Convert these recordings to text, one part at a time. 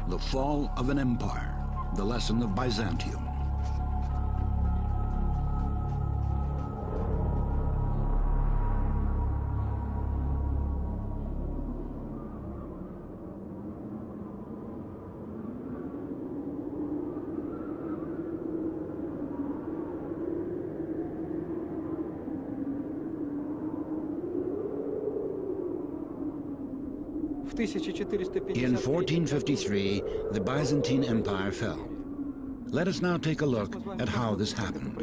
The fall of an empire, the lesson of Byzantium. In 1453, the Byzantine Empire fell. Let us now take a look at how this happened.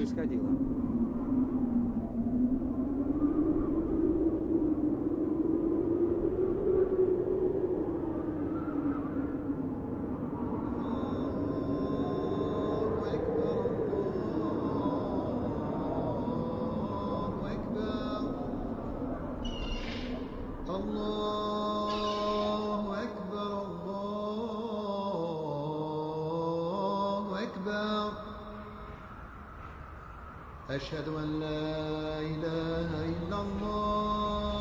أشهد أن لا إله إلا الله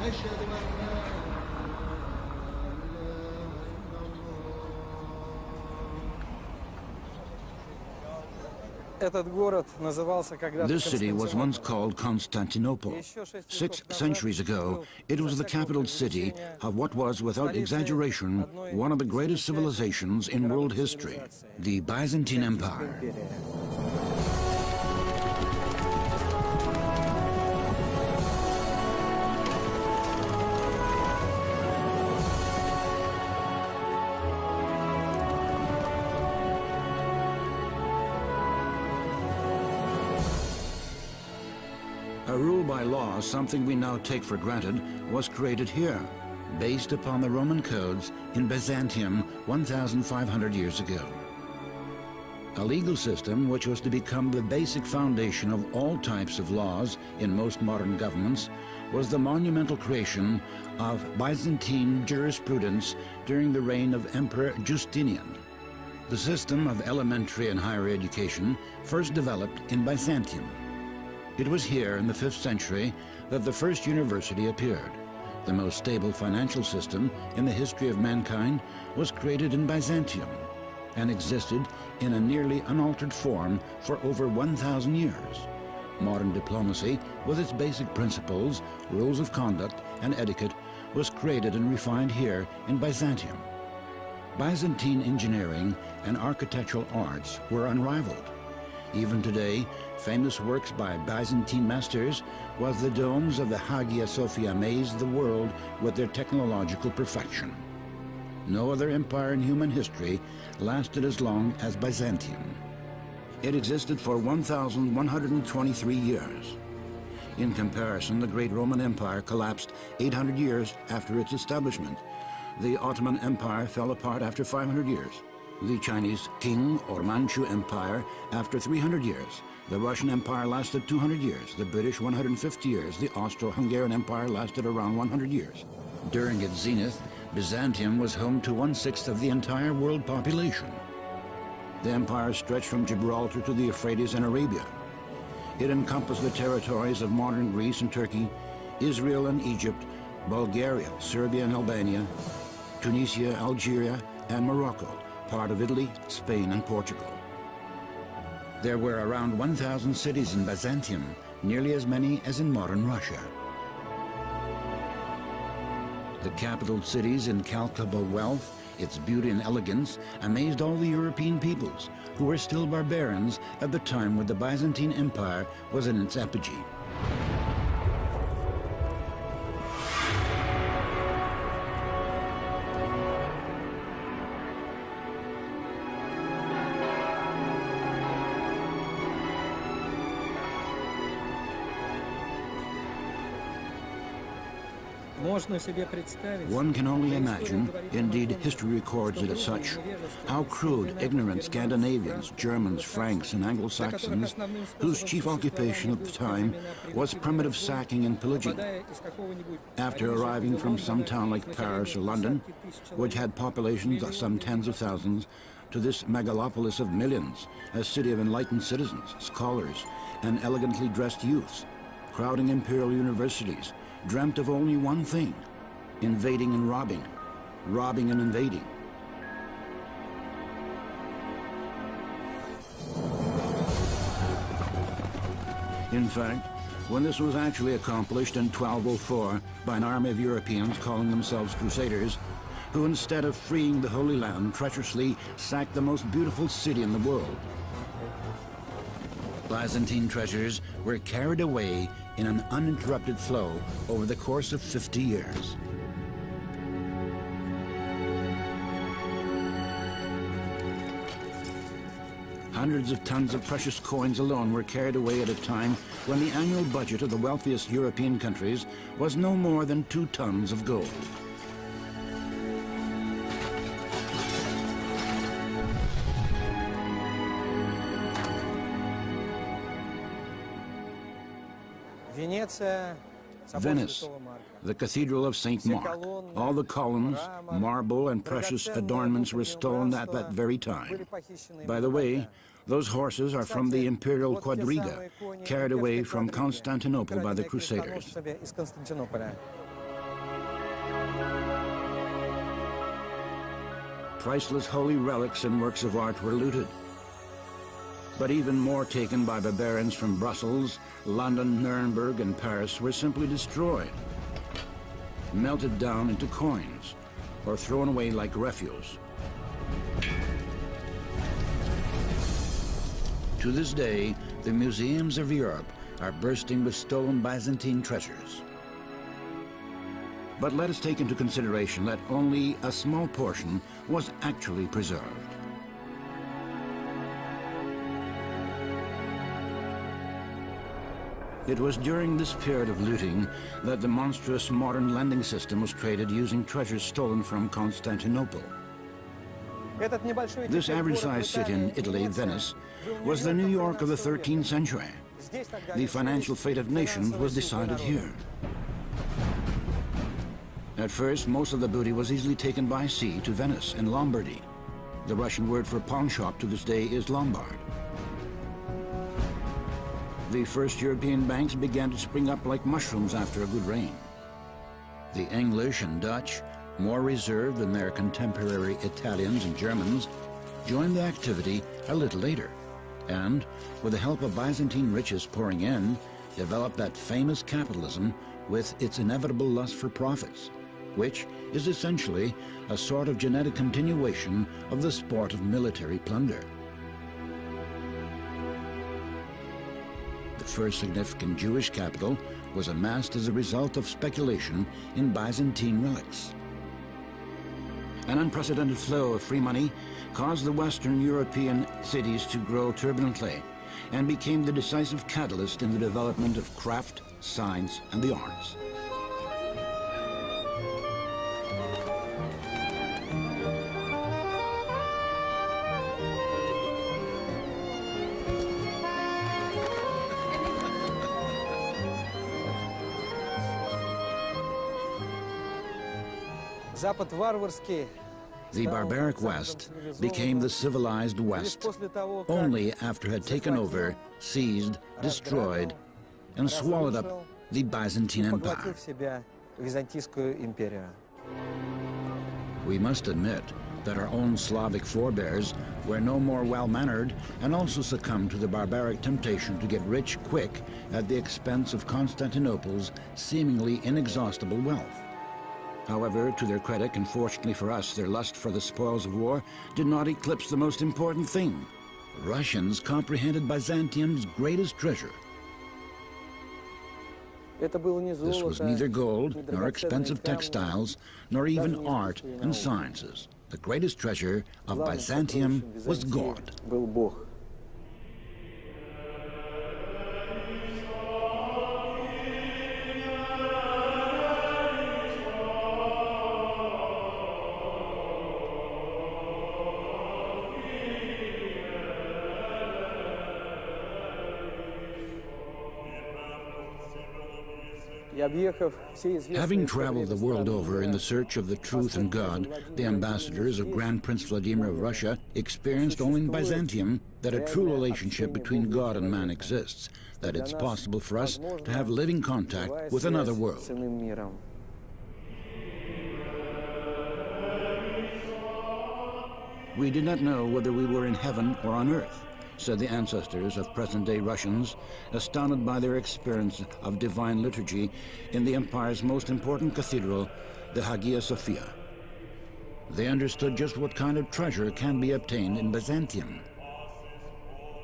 أشهد أن لا This city was once called Constantinople. 6 centuries ago, it was the capital city of what was, without exaggeration, one of the greatest civilizations in world history, the Byzantine Empire. A rule by law, something we now take for granted, was created here, based upon the Roman codes in Byzantium 1,500 years ago. A legal system which was to become the basic foundation of all types of laws in most modern governments was the monumental creation of Byzantine jurisprudence during the reign of Emperor Justinian. The system of elementary and higher education first developed in Byzantium. It was here in the 5th century that the first university appeared. The most stable financial system in the history of mankind was created in Byzantium and existed in a nearly unaltered form for over 1,000 years. Modern diplomacy, with its basic principles, rules of conduct, and etiquette, was created and refined here in Byzantium. Byzantine engineering and architectural arts were unrivaled. Even today, famous works by Byzantine masters, while the domes of the Hagia Sophia amazed the world with their technological perfection. No other empire in human history lasted as long as Byzantium. It existed for 1,123 years. In comparison, the great Roman Empire collapsed 800 years after its establishment. The Ottoman Empire fell apart after 500 years. The Chinese Qing or Manchu Empire after 300 years. The Russian Empire lasted 200 years, the British 150 years, the Austro-Hungarian Empire lasted around 100 years. During its zenith, Byzantium was home to 1/6 of the entire world population. The empire stretched from Gibraltar to the Euphrates and Arabia. It encompassed the territories of modern Greece and Turkey, Israel and Egypt, Bulgaria, Serbia and Albania, Tunisia, Algeria, and Morocco, part of Italy, Spain, and Portugal. There were around 1,000 cities in Byzantium, nearly as many as in modern Russia. The capital city's incalculable wealth, its beauty and elegance, amazed all the European peoples, who were still barbarians at the time when the Byzantine Empire was in its apogee. One can only imagine, indeed history records it as such, how crude, ignorant Scandinavians, Germans, Franks, and Anglo-Saxons, whose chief occupation at the time was primitive sacking and pillaging. After arriving from some town like Paris or London, which had populations of some tens of thousands, to this megalopolis of millions, a city of enlightened citizens, scholars, and elegantly dressed youths, crowding imperial universities, dreamt of only one thing: invading and robbing, robbing and invading. In fact, when this was actually accomplished in 1204 by an army of Europeans calling themselves Crusaders, who instead of freeing the Holy Land treacherously sacked the most beautiful city in the world. Byzantine treasures were carried away in an uninterrupted flow over the course of 50 years. Hundreds of tons of precious coins alone were carried away at a time when the annual budget of the wealthiest European countries was no more than 2 tons of gold. Venice, the Cathedral of St. Mark. All the columns, marble, and precious adornments were stolen at that very time. By the way, those horses are from the imperial quadriga, carried away from Constantinople by the Crusaders. Priceless holy relics and works of art were looted. But even more taken by barbarians from Brussels, London, Nuremberg, and Paris were simply destroyed, melted down into coins, or thrown away like refuse. To this day, the museums of Europe are bursting with stolen Byzantine treasures. But let us take into consideration that only a small portion was actually preserved. It was during this period of looting that the monstrous modern lending system was created using treasures stolen from Constantinople. This average-sized city in Italy, Venice, was the New York of the 13th century. The financial fate of nations was decided here. At first, most of the booty was easily taken by sea to Venice in Lombardy. The Russian word for pawn shop to this day is Lombard. The first European banks began to spring up like mushrooms after a good rain. The English and Dutch, more reserved than their contemporary Italians and Germans, joined the activity a little later, and, with the help of Byzantine riches pouring in, developed that famous capitalism with its inevitable lust for profits, which is essentially a sort of genetic continuation of the sport of military plunder. The first significant Jewish capital was amassed as a result of speculation in Byzantine relics. An unprecedented flow of free money caused the Western European cities to grow turbulently and became the decisive catalyst in the development of craft, science, and the arts. The barbaric West became the civilized West only after it had taken over, seized, destroyed, and swallowed up the Byzantine Empire. We must admit that our own Slavic forebears were no more well-mannered and also succumbed to the barbaric temptation to get rich quick at the expense of Constantinople's seemingly inexhaustible wealth. However, to their credit, and fortunately for us, their lust for the spoils of war did not eclipse the most important thing. Russians comprehended Byzantium's greatest treasure. This was neither gold, nor expensive textiles, nor even art and sciences. The greatest treasure of Byzantium was God. Having traveled the world over in the search of the truth and God, the ambassadors of Grand Prince Vladimir of Russia experienced only in Byzantium that a true relationship between God and man exists, that it's possible for us to have living contact with another world. We did not know whether we were in heaven or on earth, said the ancestors of present-day Russians, astounded by their experience of divine liturgy in the empire's most important cathedral, the Hagia Sophia. They understood just what kind of treasure can be obtained in Byzantium.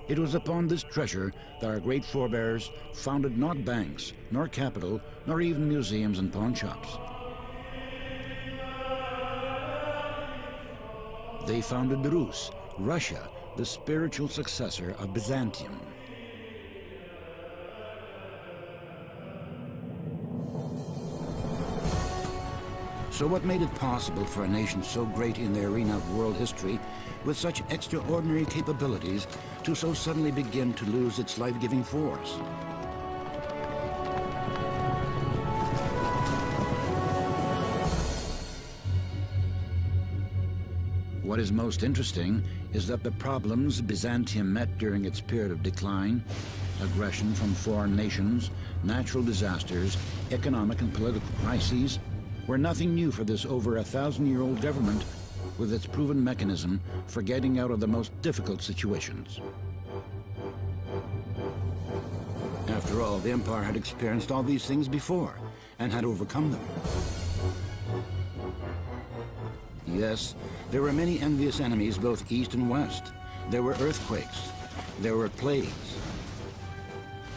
It was upon this treasure that our great forebears founded not banks, nor capital, nor even museums and pawn shops. They founded Rus, Russia, the spiritual successor of Byzantium. So what made it possible for a nation so great in the arena of world history, with such extraordinary capabilities, to so suddenly begin to lose its life-giving force? What is most interesting is that the problems Byzantium met during its period of decline, aggression from foreign nations, natural disasters, economic and political crises, were nothing new for this over 1,000-year-old government with its proven mechanism for getting out of the most difficult situations. After all, the empire had experienced all these things before and had overcome them. Yes, there were many envious enemies both east and west. There were earthquakes, there were plagues.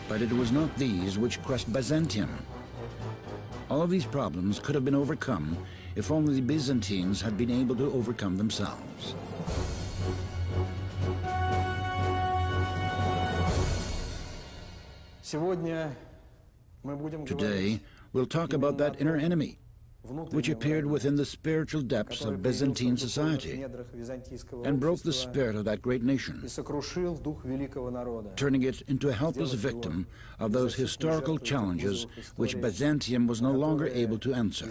But it was not these which crushed Byzantium. All of these problems could have been overcome if only the Byzantines had been able to overcome themselves. Today, we'll talk about that inner enemy, which appeared within the spiritual depths of Byzantine society and broke the spirit of that great nation, turning it into a helpless victim of those historical challenges which Byzantium was no longer able to answer.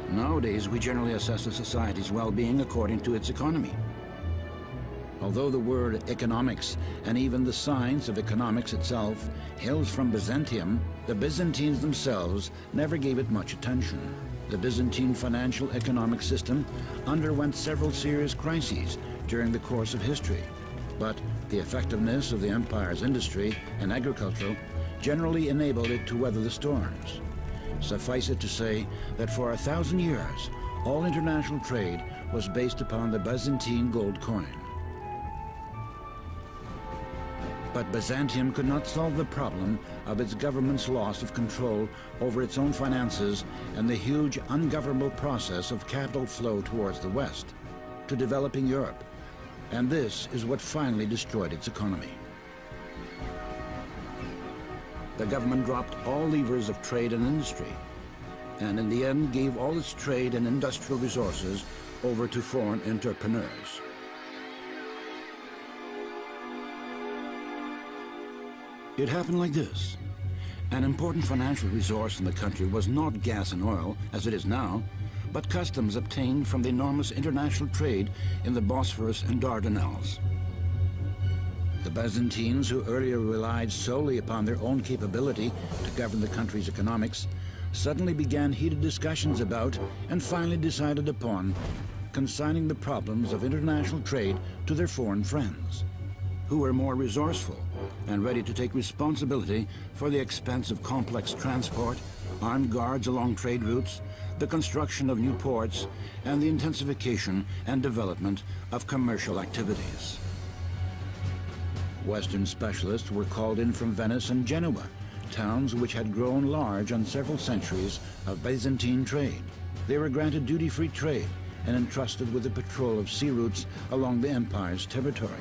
Nowadays, we generally assess a society's well-being according to its economy. Although the word economics and even the science of economics itself hails from Byzantium, the Byzantines themselves never gave it much attention. The Byzantine financial economic system underwent several serious crises during the course of history, but the effectiveness of the empire's industry and agriculture generally enabled it to weather the storms. Suffice it to say that for 1,000 years, all international trade was based upon the Byzantine gold coin. But Byzantium could not solve the problem of its government's loss of control over its own finances and the huge ungovernable process of capital flow towards the West, to developing Europe. And this is what finally destroyed its economy. The government dropped all levers of trade and industry, and in the end gave all its trade and industrial resources over to foreign entrepreneurs. It happened like this. An important financial resource in the country was not gas and oil, as it is now, but customs obtained from the enormous international trade in the Bosphorus and Dardanelles. The Byzantines, who earlier relied solely upon their own capability to govern the country's economics, suddenly began heated discussions about, and finally decided upon, consigning the problems of international trade to their foreign friends, who were more resourceful and ready to take responsibility for the expense of complex transport, armed guards along trade routes, the construction of new ports, and the intensification and development of commercial activities. Western specialists were called in from Venice and Genoa, towns which had grown large on several centuries of Byzantine trade. They were granted duty-free trade and entrusted with the patrol of sea routes along the empire's territory.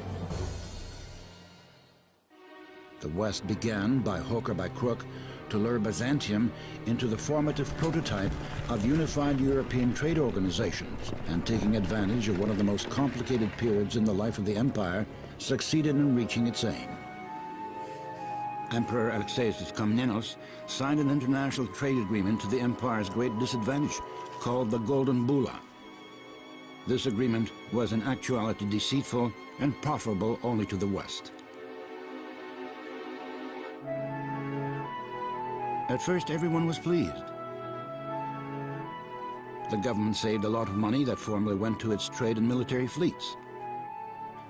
The West began, by hook or by crook, to lure Byzantium into the formative prototype of unified European trade organizations, and taking advantage of one of the most complicated periods in the life of the empire, succeeded in reaching its aim. Emperor Alexeios Komnenos signed an international trade agreement to the empire's great disadvantage, called the Golden Bulla. This agreement was in actuality deceitful and profitable only to the West. At first, everyone was pleased. The government saved a lot of money that formerly went to its trade and military fleets.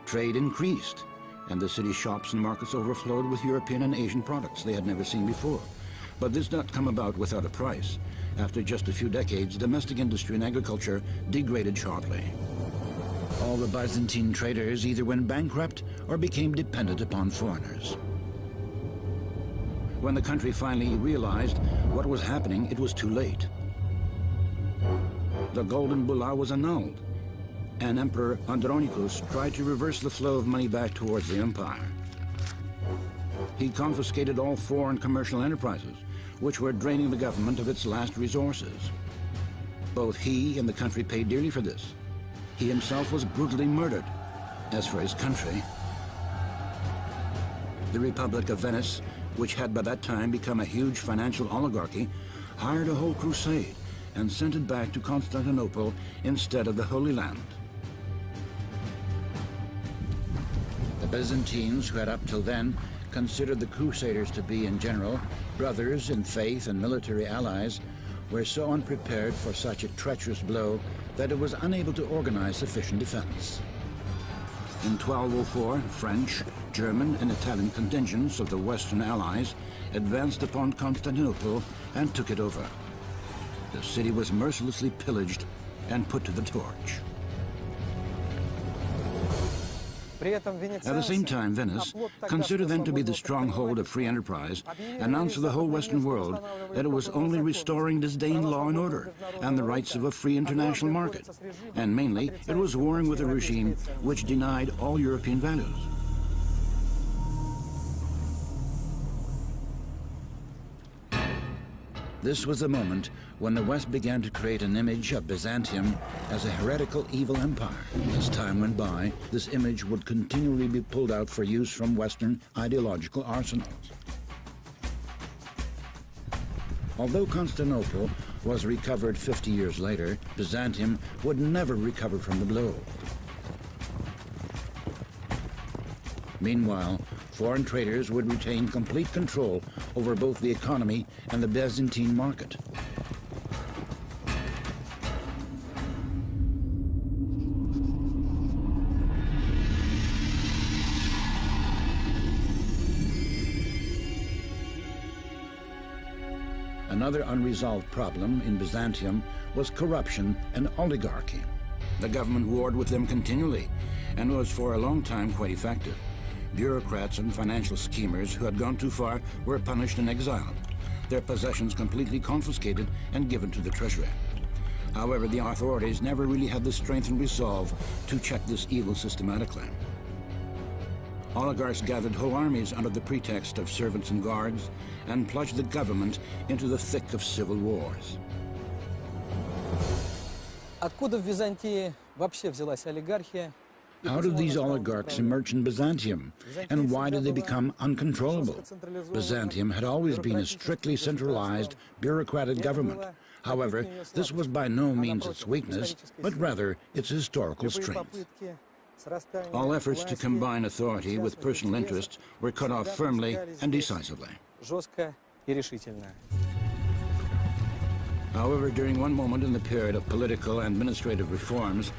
Trade increased, and the city shops and markets overflowed with European and Asian products they had never seen before. But this did not come about without a price. After just a few decades, domestic industry and agriculture degraded sharply. All the Byzantine traders either went bankrupt or became dependent upon foreigners. When the country finally realized what was happening, it was too late. The Golden Bulla was annulled, and Emperor Andronicus tried to reverse the flow of money back towards the empire. He confiscated all foreign commercial enterprises, which were draining the government of its last resources. Both he and the country paid dearly for this. He himself was brutally murdered. As for his country, the Republic of Venice, which had by that time become a huge financial oligarchy, hired a whole crusade and sent it back to Constantinople instead of the Holy Land. The Byzantines, who had up till then considered the Crusaders to be, in general, brothers in faith and military allies, were so unprepared for such a treacherous blow that it was unable to organize sufficient defense. In 1204, French, German, and Italian contingents of the Western Allies advanced upon Constantinople and took it over. The city was mercilessly pillaged and put to the torch. At the same time, Venice, considered then to be the stronghold of free enterprise, announced to the whole Western world that it was only restoring disdained law and order and the rights of a free international market. And mainly, it was warring with a regime which denied all European values. This was the moment when the West began to create an image of Byzantium as a heretical evil empire. As time went by, this image would continually be pulled out for use from Western ideological arsenals. Although Constantinople was recovered 50 years later, Byzantium would never recover from the blow. Meanwhile, foreign traders would retain complete control over both the economy and the Byzantine market. Another unresolved problem in Byzantium was corruption and oligarchy. The government warred with them continually and was for a long time quite effective. Bureaucrats and financial schemers who had gone too far were punished and exiled, their possessions completely confiscated and given to the treasury. However, the authorities never really had the strength and resolve to check this evil systematically. Oligarchs gathered whole armies under the pretext of servants and guards and plunged the government into the thick of civil wars. Откуда в Византии вообще взялась олигархия? How did these oligarchs emerge in Byzantium, and why did they become uncontrollable? Byzantium had always been a strictly centralized, bureaucratic government. However, this was by no means its weakness, but rather its historical strength. All efforts to combine authority with personal interests were cut off firmly and decisively. However, during one moment in the period of political and administrative reforms,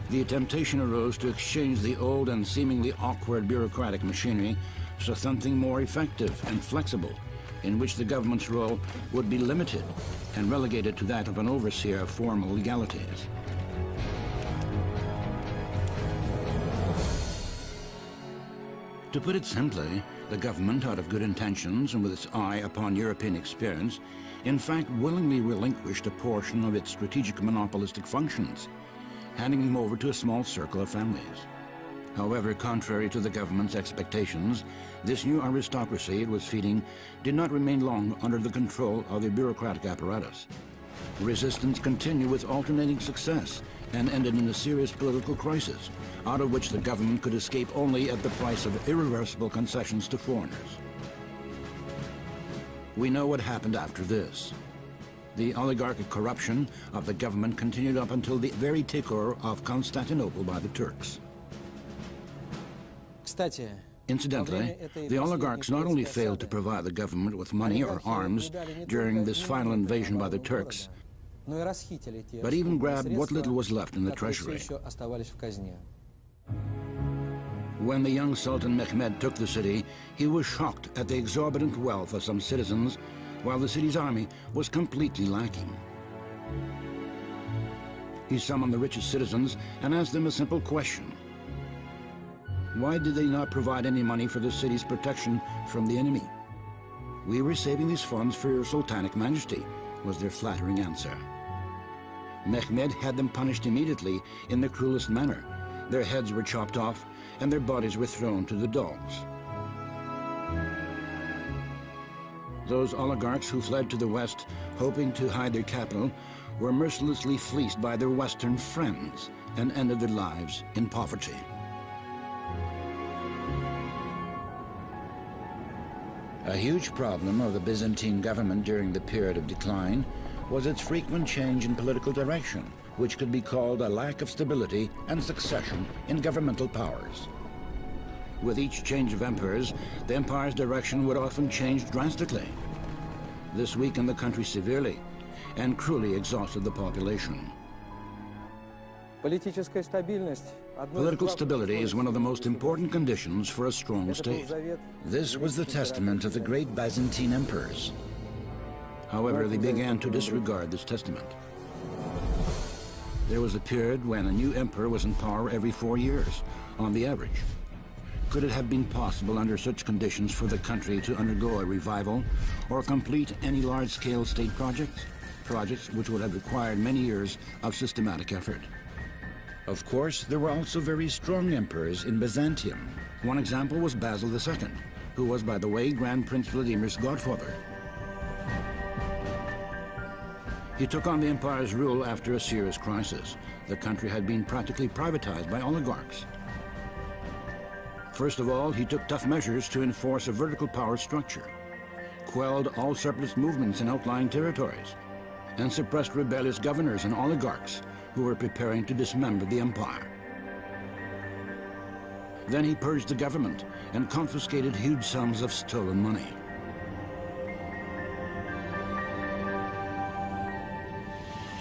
the temptation arose to exchange the old and seemingly awkward bureaucratic machinery for something more effective and flexible, in which the government's role would be limited and relegated to that of an overseer of formal legalities. To put it simply, the government, out of good intentions and with its eye upon European experience, in fact willingly relinquished a portion of its strategic monopolistic functions, handing them over to a small circle of families. However, contrary to the government's expectations, this new aristocracy it was feeding did not remain long under the control of the bureaucratic apparatus. Resistance continued with alternating success and ended in a serious political crisis, out of which the government could escape only at the price of irreversible concessions to foreigners. We know what happened after this. The oligarchic corruption of the government continued up until the very takeover of Constantinople by the Turks. Incidentally, the oligarchs not only failed to provide the government with money or arms during this final invasion by the Turks, but even grabbed what little was left in the treasury. When the young Sultan Mehmed took the city, he was shocked at the exorbitant wealth of some citizens, while the city's army was completely lacking. He summoned the richest citizens and asked them a simple question. Why did they not provide any money for the city's protection from the enemy? "We were saving these funds for your sultanic majesty," was their flattering answer. Mehmed had them punished immediately in the cruelest manner. Their heads were chopped off and their bodies were thrown to the dogs. Those oligarchs who fled to the west, hoping to hide their capital, were mercilessly fleeced by their Western friends and ended their lives in poverty. A huge problem of the Byzantine government during the period of decline was its frequent change in political direction, which could be called a lack of stability and succession in governmental powers. With each change of emperors, the empire's direction would often change drastically. This weakened the country severely and cruelly exhausted the population. Political stability is one of the most important conditions for a strong state. This was the testament of the great Byzantine emperors. However, they began to disregard this testament. There was a period when a new emperor was in power every 4 years, on the average. Could it have been possible under such conditions for the country to undergo a revival or complete any large-scale state projects? Projects which would have required many years of systematic effort. Of course, there were also very strong emperors in Byzantium. One example was Basil II, who was, by the way, Grand Prince Vladimir's godfather. He took on the empire's rule after a serious crisis. The country had been practically privatized by oligarchs. First of all, he took tough measures to enforce a vertical power structure, quelled all surplus movements in outlying territories, and suppressed rebellious governors and oligarchs who were preparing to dismember the empire. Then he purged the government and confiscated huge sums of stolen money.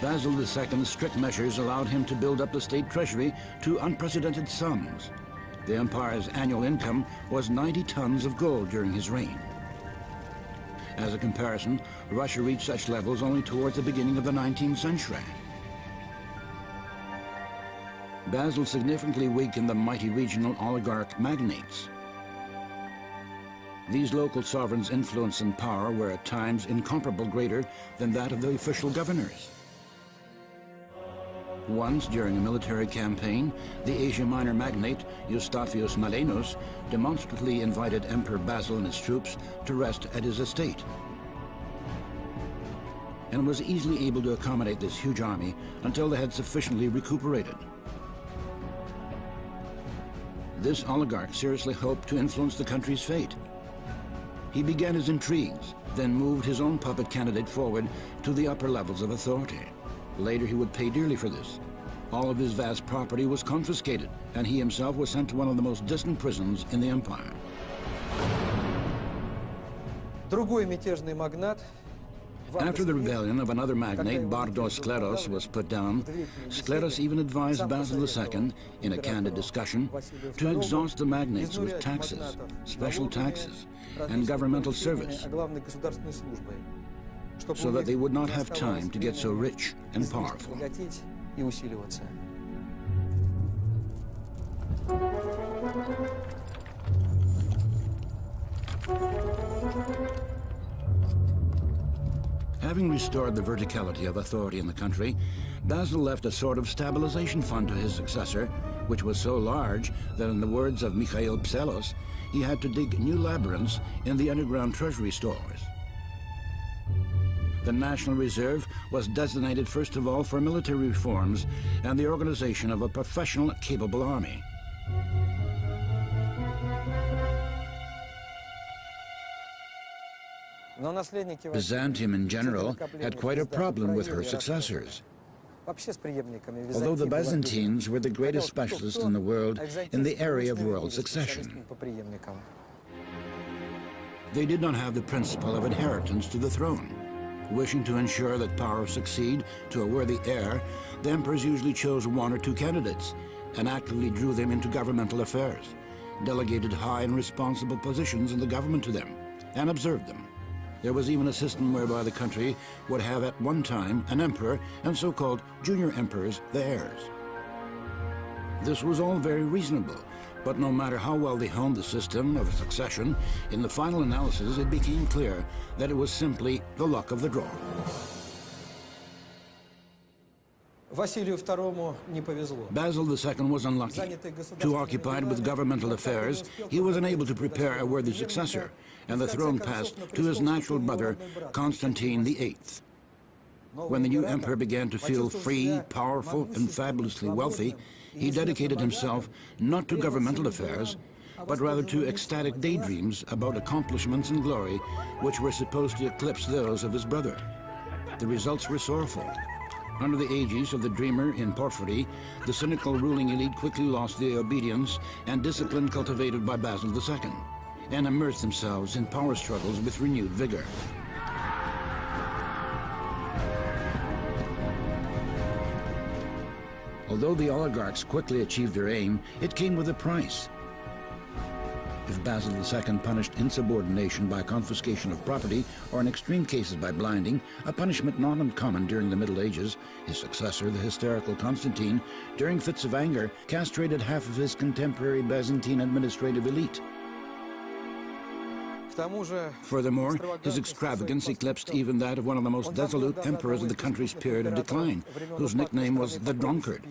Basil II's strict measures allowed him to build up the state treasury to unprecedented sums. The empire's annual income was 90 tons of gold during his reign. As a comparison, Russia reached such levels only towards the beginning of the 19th century. Basil significantly weakened the mighty regional oligarch magnates. These local sovereigns' influence and power were at times incomparably greater than that of the official governors. Once, during a military campaign, the Asia Minor magnate Eustathius Malenus demonstratively invited Emperor Basil and his troops to rest at his estate, and was easily able to accommodate this huge army until they had sufficiently recuperated. This oligarch seriously hoped to influence the country's fate. He began his intrigues, then moved his own puppet candidate forward to the upper levels of authority. Later, he would pay dearly for this. All of his vast property was confiscated, and he himself was sent to one of the most distant prisons in the empire. After the rebellion of another magnate, Bardos Skleros, was put down, Skleros even advised Basil II, in a candid discussion, to exhaust the magnates with taxes, special taxes, and governmental service, so that they would not have time to get so rich and powerful. Having restored the verticality of authority in the country, Basil left a sort of stabilization fund to his successor, which was so large that, in the words of Mikhail Pselos, he had to dig new labyrinths in the underground treasury stores. The National Reserve was designated first of all for military reforms and the organization of a professional, capable army. Byzantium in general had quite a problem with her successors. Although the Byzantines were the greatest specialists in the world in the area of royal succession, they did not have the principle of inheritance to the throne. Wishing to ensure that power succeed to a worthy heir, the emperors usually chose one or two candidates and actively drew them into governmental affairs, delegated high and responsible positions in the government to them, and observed them. There was even a system whereby the country would have at one time an emperor and so-called junior emperors, the heirs. This was all very reasonable, but no matter how well they honed the system of succession, in the final analysis it became clear that it was simply the luck of the draw. Василию II не повезло. Basil II was unlucky. Too occupied with governmental affairs, he was unable to prepare a worthy successor, and the throne passed to his natural brother, Constantine VIII. When the new emperor began to feel free, powerful, and fabulously wealthy, he dedicated himself not to governmental affairs, but rather to ecstatic daydreams about accomplishments and glory which were supposed to eclipse those of his brother. The results were sorrowful. Under the aegis of the dreamer in Porphyry, the cynical ruling elite quickly lost the obedience and discipline cultivated by Basil II, and immersed themselves in power struggles with renewed vigor. Although the oligarchs quickly achieved their aim, it came with a price. If Basil II punished insubordination by confiscation of property, or in extreme cases by blinding, a punishment not uncommon during the Middle Ages, his successor, the hysterical Constantine, during fits of anger, castrated half of his contemporary Byzantine administrative elite. Furthermore, his extravagance eclipsed even that of one of the most dissolute emperors of the country's period of decline, whose nickname was the Drunkard,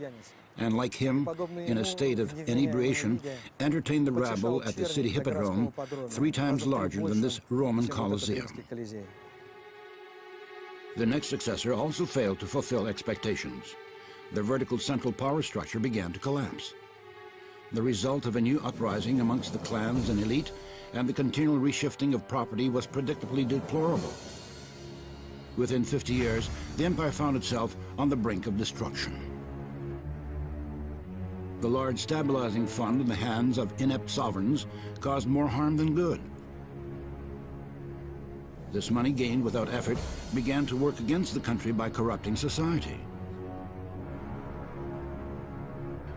and like him, in a state of inebriation, entertained the rabble at the city hippodrome, 3 times larger than this Roman Colosseum. The next successor also failed to fulfill expectations. The vertical central power structure began to collapse. The result of a new uprising amongst the clans and elite and the continual reshifting of property was predictably deplorable. Within 50 years, the empire found itself on the brink of destruction. The large stabilizing fund in the hands of inept sovereigns caused more harm than good. This money gained without effort began to work against the country by corrupting society.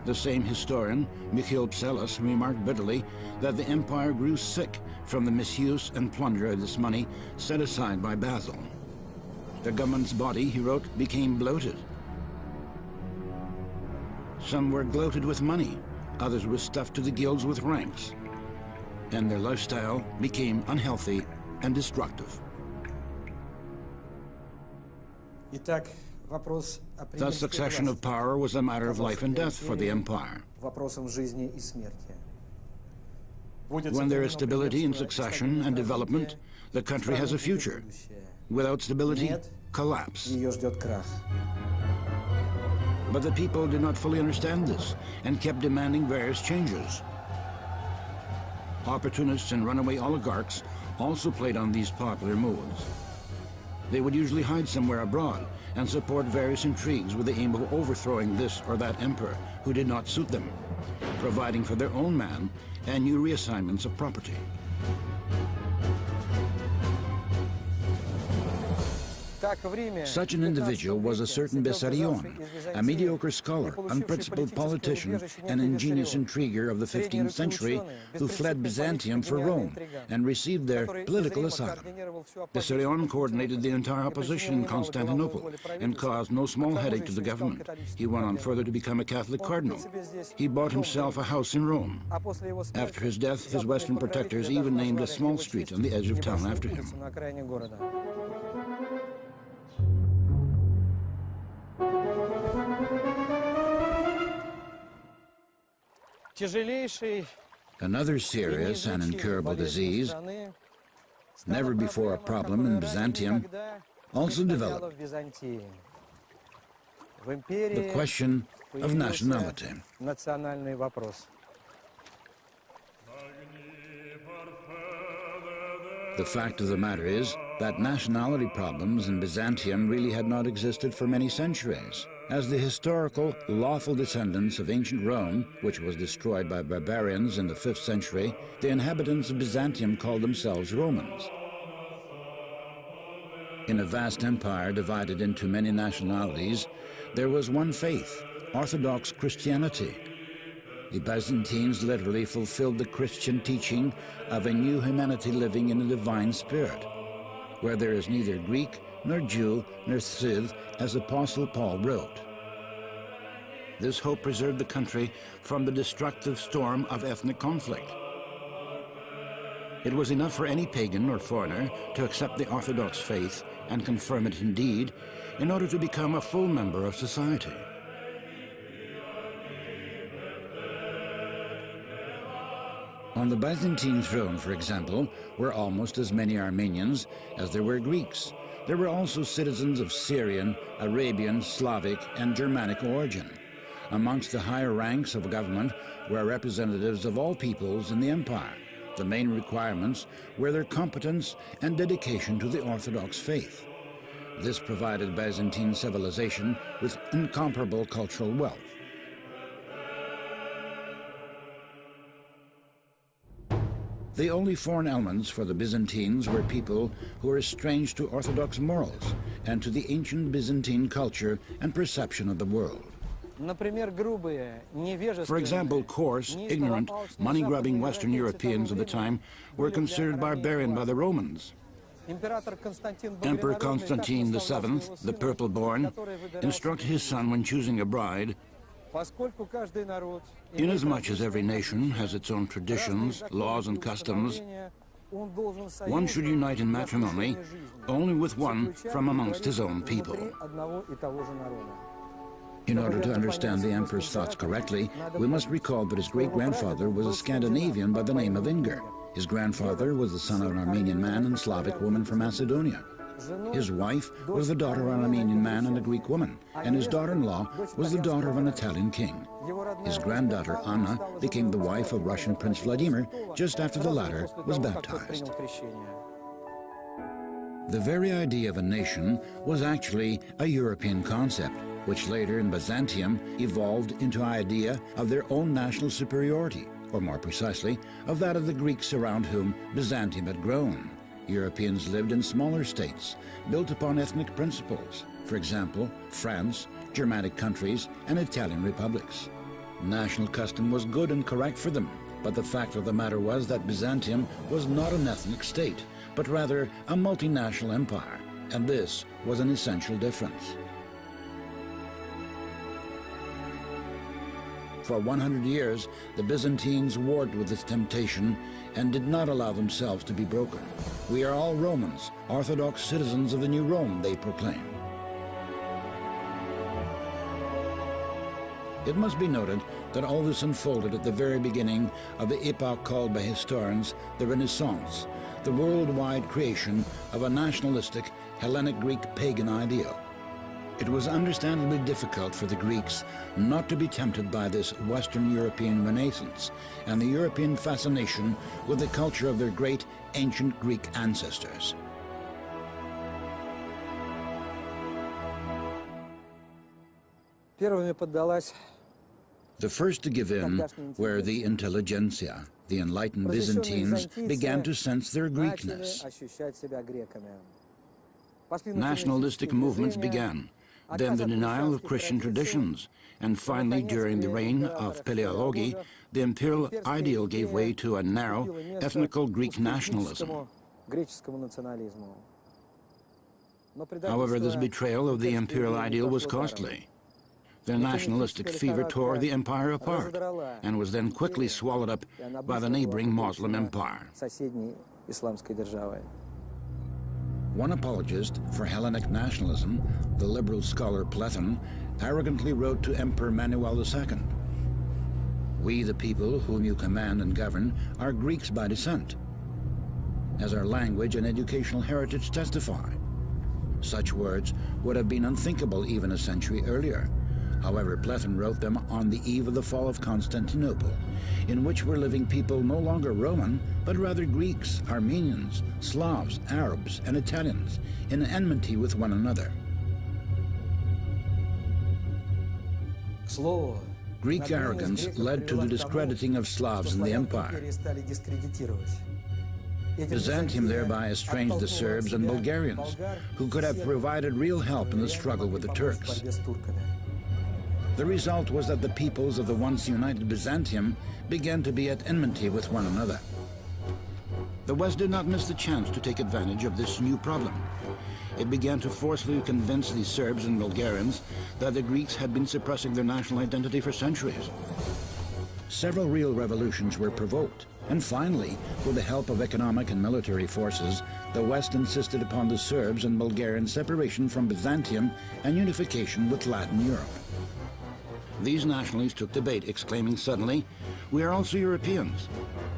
The same historian, Michael Psellos, remarked bitterly that the empire grew sick from the misuse and plunder of this money set aside by Basil. The government's body, he wrote, became bloated. Some were gloated with money, others were stuffed to the gills with ranks, and their lifestyle became unhealthy and destructive. The succession of power was a matter of life and death for the empire. When there is stability in succession and development, the country has a future. Without stability, collapse. But the people did not fully understand this and kept demanding various changes. Opportunists and runaway oligarchs also played on these popular moods. They would usually hide somewhere abroad and support various intrigues with the aim of overthrowing this or that emperor who did not suit them, providing for their own man and new reassignments of property. Such an individual was a certain Bessarion, a mediocre scholar, unprincipled politician, and ingenious intriguer of the 15th century who fled Byzantium for Rome and received there political asylum. Bessarion coordinated the entire opposition in Constantinople and caused no small headache to the government. He went on further to become a Catholic cardinal. He bought himself a house in Rome. After his death, his Western protectors even named a small street on the edge of town after him. Another serious and incurable disease, never before a problem in Byzantium, also developed: the question of nationality. The fact of the matter is that nationality problems in Byzantium really had not existed for many centuries. As the historical, lawful descendants of ancient Rome, which was destroyed by barbarians in the 5th century, the inhabitants of Byzantium called themselves Romans. In a vast empire divided into many nationalities, there was one faith, Orthodox Christianity. The Byzantines literally fulfilled the Christian teaching of a new humanity living in a divine spirit, where there is neither Greek, nor Jew, nor Scyth, as Apostle Paul wrote. This hope preserved the country from the destructive storm of ethnic conflict. It was enough for any pagan or foreigner to accept the Orthodox faith and confirm it indeed in order to become a full member of society. On the Byzantine throne, for example, were almost as many Armenians as there were Greeks. There were also citizens of Syrian, Arabian, Slavic, and Germanic origin. Amongst the higher ranks of government were representatives of all peoples in the empire. The main requirements were their competence and dedication to the Orthodox faith. This provided Byzantine civilization with incomparable cultural wealth. The only foreign elements for the Byzantines were people who were strange to Orthodox morals and to the ancient Byzantine culture and perception of the world. For example, coarse, ignorant, money-grubbing Western Europeans of the time were considered barbarian by the Romans. Emperor Constantine VII, the purple-born, instructed his son when choosing a bride, "Inasmuch as every nation has its own traditions, laws, and customs, one should unite in matrimony only with one from amongst his own people." In order to understand the emperor's thoughts correctly, we must recall that his great-grandfather was a Scandinavian by the name of Inger. His grandfather was the son of an Armenian man and Slavic woman from Macedonia. His wife was the daughter of an Armenian man and a Greek woman, and his daughter-in-law was the daughter of an Italian king. His granddaughter, Anna, became the wife of Russian Prince Vladimir just after the latter was baptized. The very idea of a nation was actually a European concept, which later in Byzantium evolved into the idea of their own national superiority, or more precisely, of that of the Greeks around whom Byzantium had grown. Europeans lived in smaller states, built upon ethnic principles, for example, France, Germanic countries, and Italian republics. National custom was good and correct for them, but the fact of the matter was that Byzantium was not an ethnic state, but rather a multinational empire, and this was an essential difference. For 100 years, the Byzantines warred with this temptation and did not allow themselves to be broken. "We are all Romans, Orthodox citizens of the new Rome," they proclaimed. It must be noted that all this unfolded at the very beginning of the epoch called by historians the Renaissance, the worldwide creation of a nationalistic Hellenic Greek pagan ideal. It was understandably difficult for the Greeks not to be tempted by this Western European Renaissance and the European fascination with the culture of their great ancient Greek ancestors. The first to give in were the intelligentsia. The enlightened Byzantines began to sense their Greekness. Nationalistic movements began, then the denial of Christian traditions, and finally, during the reign of Paleology, the imperial ideal gave way to a narrow, ethnical Greek nationalism. However, this betrayal of the imperial ideal was costly. The nationalistic fever tore the empire apart and was then quickly swallowed up by the neighboring Muslim empire. One apologist for Hellenic nationalism, the liberal scholar Platon, arrogantly wrote to Emperor Manuel II, "We, the people whom you command and govern, are Greeks by descent, as our language and educational heritage testify." Such words would have been unthinkable even a century earlier. However, Platon wrote them on the eve of the fall of Constantinople, in which were living people no longer Roman, but rather Greeks, Armenians, Slavs, Arabs, and Italians, in enmity with one another. Greek arrogance led to the discrediting of Slavs in the empire. Byzantium thereby estranged the Serbs and Bulgarians, who could have provided real help in the struggle with the Turks. The result was that the peoples of the once united Byzantium began to be at enmity with one another. The West did not miss the chance to take advantage of this new problem. It began to forcefully convince the Serbs and Bulgarians that the Greeks had been suppressing their national identity for centuries. Several real revolutions were provoked, and finally, with the help of economic and military forces, the West insisted upon the Serbs and Bulgarian separation from Byzantium and unification with Latin Europe. These nationalists took to bait, exclaiming suddenly, "We are also Europeans."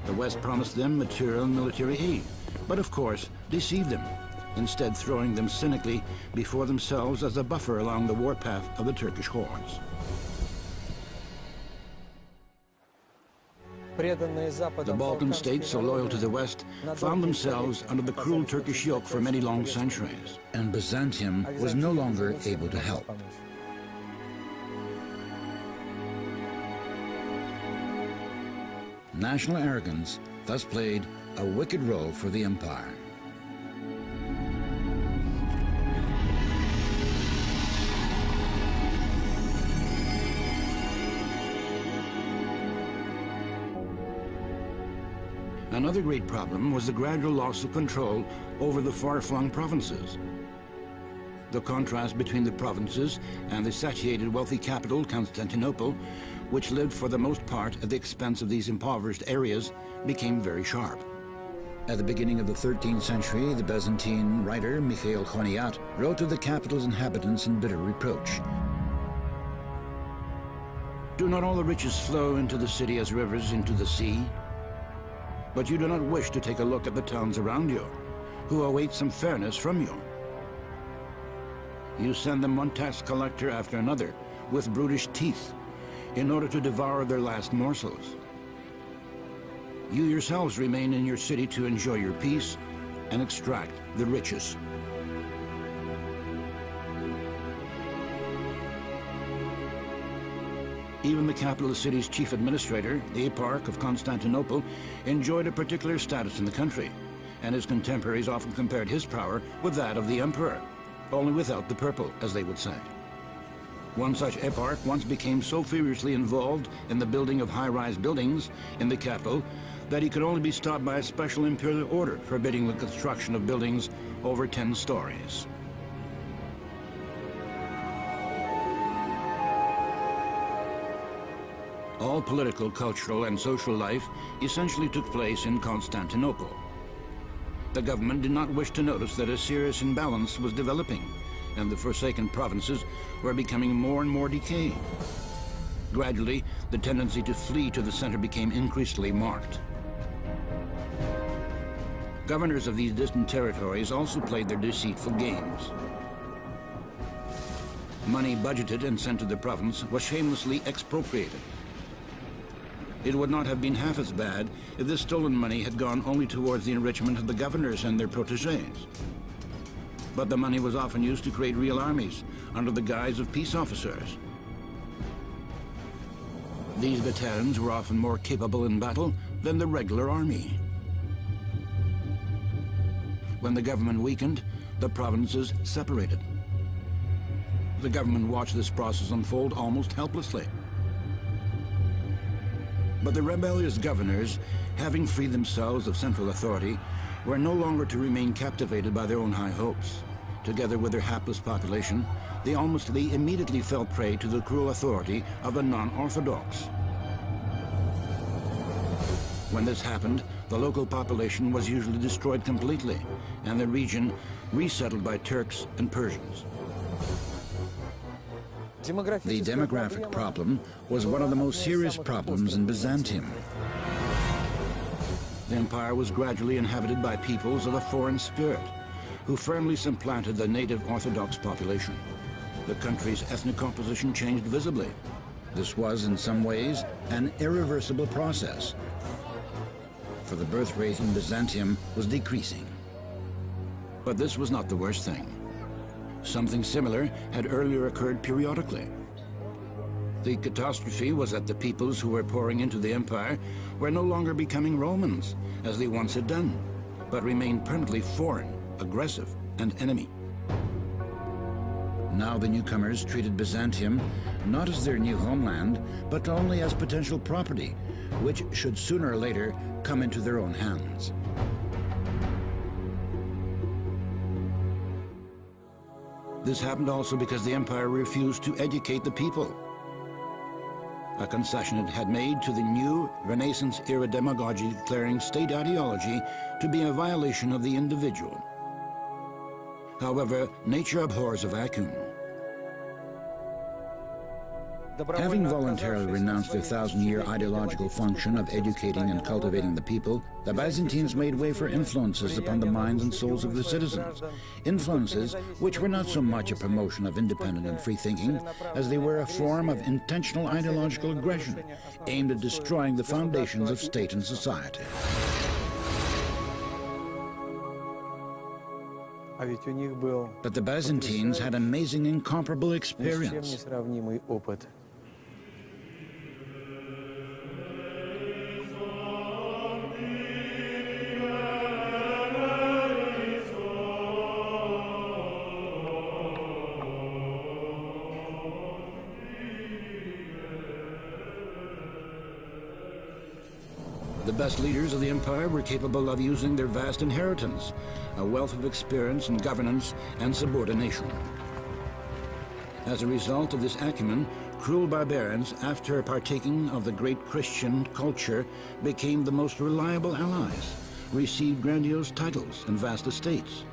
The West promised them material and military aid, but of course deceived them, instead throwing them cynically before themselves as a buffer along the warpath of the Turkish hordes. The Balkan states, so loyal to the West, found themselves under the cruel Turkish yoke for many long centuries, and Byzantium was no longer able to help. National arrogance thus played a wicked role for the empire. Another great problem was the gradual loss of control over the far-flung provinces. The contrast between the provinces and the satiated wealthy capital, Constantinople, which lived for the most part at the expense of these impoverished areas, became very sharp. At the beginning of the 13th century, the Byzantine writer Mikhail Khoniat wrote to the capital's inhabitants in bitter reproach. "Do not all the riches flow into the city as rivers into the sea? But you do not wish to take a look at the towns around you, who await some fairness from you. You send them one tax collector after another, with brutish teeth, in order to devour their last morsels. You yourselves remain in your city to enjoy your peace and extract the riches." Even the capital city's chief administrator, the Eparch of Constantinople, enjoyed a particular status in the country, and his contemporaries often compared his power with that of the emperor, only without the purple, as they would say. One such eparch once became so furiously involved in the building of high-rise buildings in the capital that he could only be stopped by a special imperial order forbidding the construction of buildings over 10 stories. All political, cultural, and social life essentially took place in Constantinople. The government did not wish to notice that a serious imbalance was developing, and the forsaken provinces were becoming more and more decayed. Gradually, the tendency to flee to the center became increasingly marked. Governors of these distant territories also played their deceitful games. Money budgeted and sent to the province was shamelessly expropriated. It would not have been half as bad if this stolen money had gone only towards the enrichment of the governors and their protégés. But the money was often used to create real armies under the guise of peace officers. These battalions were often more capable in battle than the regular army. When the government weakened, the provinces separated. The government watched this process unfold almost helplessly. But the rebellious governors, having freed themselves of central authority, were no longer to remain captivated by their own high hopes. Together with their hapless population, they immediately fell prey to the cruel authority of the non-Orthodox. When this happened, the local population was usually destroyed completely, and the region resettled by Turks and Persians. The demographic problem was one of the most serious problems in Byzantium. The empire was gradually inhabited by peoples of a foreign spirit, who firmly supplanted the native Orthodox population. The country's ethnic composition changed visibly. This was, in some ways, an irreversible process, for the birth rate in Byzantium was decreasing. But this was not the worst thing. Something similar had earlier occurred periodically. The catastrophe was that the peoples who were pouring into the empire were no longer becoming Romans, as they once had done, but remained permanently foreign, aggressive, and enemy. Now the newcomers treated Byzantium not as their new homeland, but only as potential property, which should sooner or later come into their own hands. This happened also because the empire refused to educate the people, a concession it had made to the new Renaissance-era demagogy declaring state ideology to be a violation of the individual. However, nature abhors a vacuum. Having voluntarily renounced their 1,000-year ideological function of educating and cultivating the people, the Byzantines made way for influences upon the minds and souls of the citizens. Influences which were not so much a promotion of independent and free thinking as they were a form of intentional ideological aggression aimed at destroying the foundations of state and society. But the Byzantines had amazing, incomparable experience. The best leaders of the empire were capable of using their vast inheritance, a wealth of experience in governance and subordination. As a result of this acumen, cruel barbarians, after partaking of the great Christian culture, became the most reliable allies, received grandiose titles and vast estates,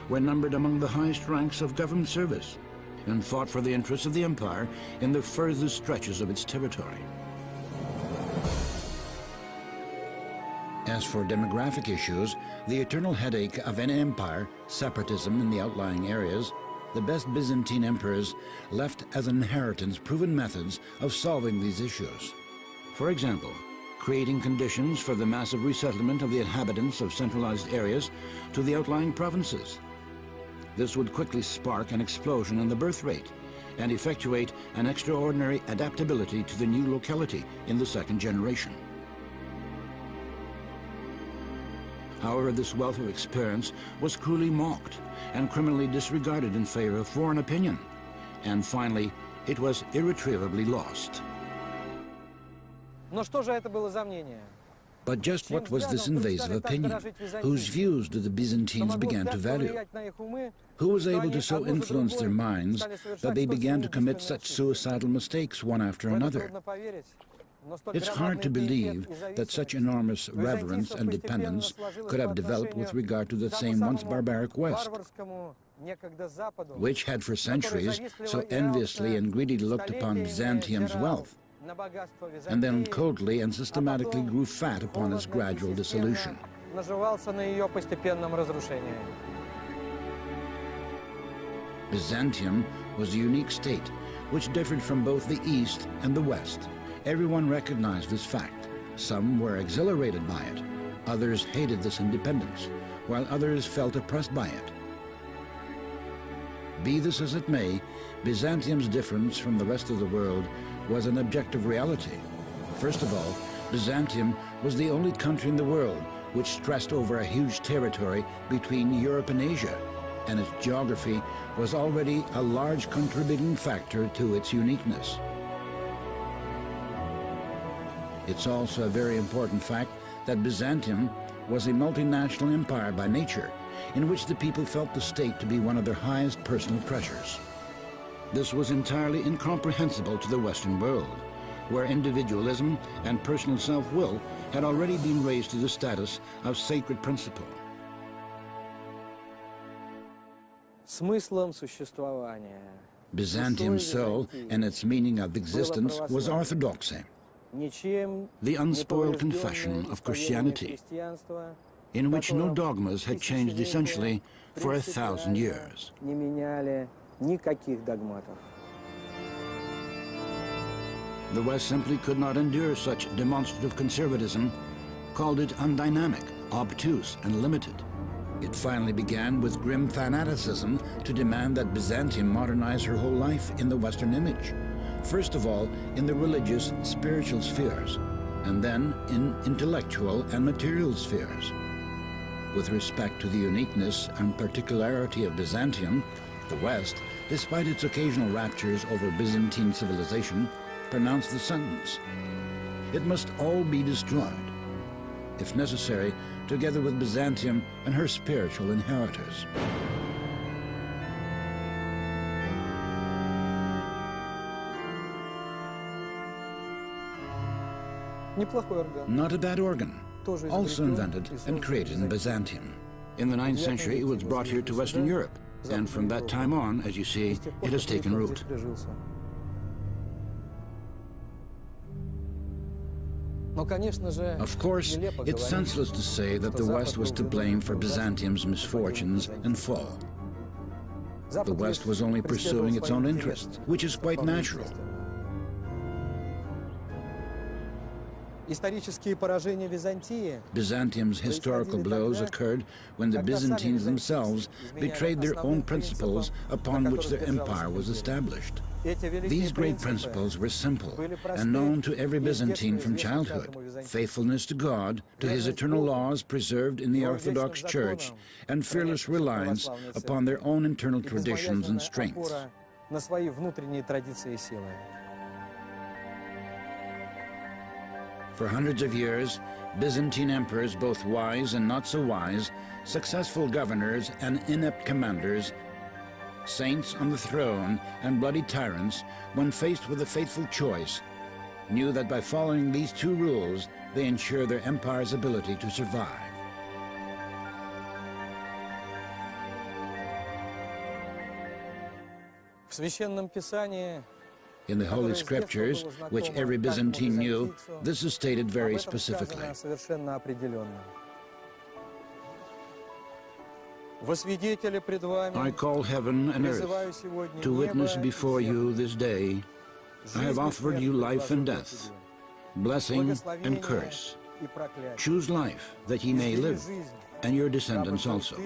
were numbered among the highest ranks of government service, and fought for the interests of the empire in the furthest stretches of its territory. As for demographic issues, the eternal headache of any empire, separatism in the outlying areas, the best Byzantine emperors left as an inheritance proven methods of solving these issues. For example, creating conditions for the massive resettlement of the inhabitants of centralized areas to the outlying provinces. This would quickly spark an explosion in the birth rate and effectuate an extraordinary adaptability to the new locality in the second generation. However, this wealth of experience was cruelly mocked and criminally disregarded in favor of foreign opinion, and finally, it was irretrievably lost. But just what was this invasive opinion? Whose views did the Byzantines begin to value? Who was able to so influence their minds that they began to commit such suicidal mistakes one after another? It's hard to believe that such enormous reverence and dependence could have developed with regard to the same once barbaric West, which had for centuries so enviously and greedily looked upon Byzantium's wealth, and then coldly and systematically grew fat upon its gradual dissolution. Byzantium was a unique state which differed from both the East and the West. Everyone recognized this fact. Some were exhilarated by it. Others hated this independence, while others felt oppressed by it. Be this as it may, Byzantium's difference from the rest of the world was an objective reality. First of all, Byzantium was the only country in the world which stressed over a huge territory between Europe and Asia, and its geography was already a large contributing factor to its uniqueness. It's also a very important fact that Byzantium was a multinational empire by nature, in which the people felt the state to be one of their highest personal treasures. This was entirely incomprehensible to the Western world, where individualism and personal self-will had already been raised to the status of sacred principle. Byzantium's soul and its meaning of existence was orthodoxy, the unspoiled confession of Christianity, in which no dogmas had changed essentially for 1,000 years. The West simply could not endure such demonstrative conservatism, called it undynamic, obtuse, and limited. It finally began with grim fanaticism to demand that Byzantium modernize her whole life in the Western image. First of all, in the religious, spiritual spheres, and then in intellectual and material spheres. with respect to the uniqueness and particularity of Byzantium, the West, despite its occasional raptures over Byzantine civilization, pronounced the sentence: it must all be destroyed, if necessary, together with Byzantium and her spiritual inheritors. Not a bad organ, also invented and created in Byzantium. In the 9th century, it was brought here to Western Europe, and from that time on, as you see, it has taken root. Of course, it's senseless to say that the West was to blame for Byzantium's misfortunes and fall. The West was only pursuing its own interests, which is quite natural. Byzantium's historical blows occurred when the Byzantines themselves betrayed their own principles upon which their empire was established. These great principles were simple and known to every Byzantine from childhood: faithfulness to God, to his eternal laws preserved in the Orthodox Church, and fearless reliance upon their own internal traditions and strengths. For hundreds of years, Byzantine emperors, both wise and not so wise, successful governors and inept commanders, saints on the throne and bloody tyrants, when faced with a fateful choice, knew that by following these two rules, they ensure their empire's ability to survive. In the Holy Scriptures, which every Byzantine knew, this is stated very specifically. I call heaven and earth to witness before you this day. I have offered you life and death, blessing and curse. Choose life, that ye may live, and your descendants also.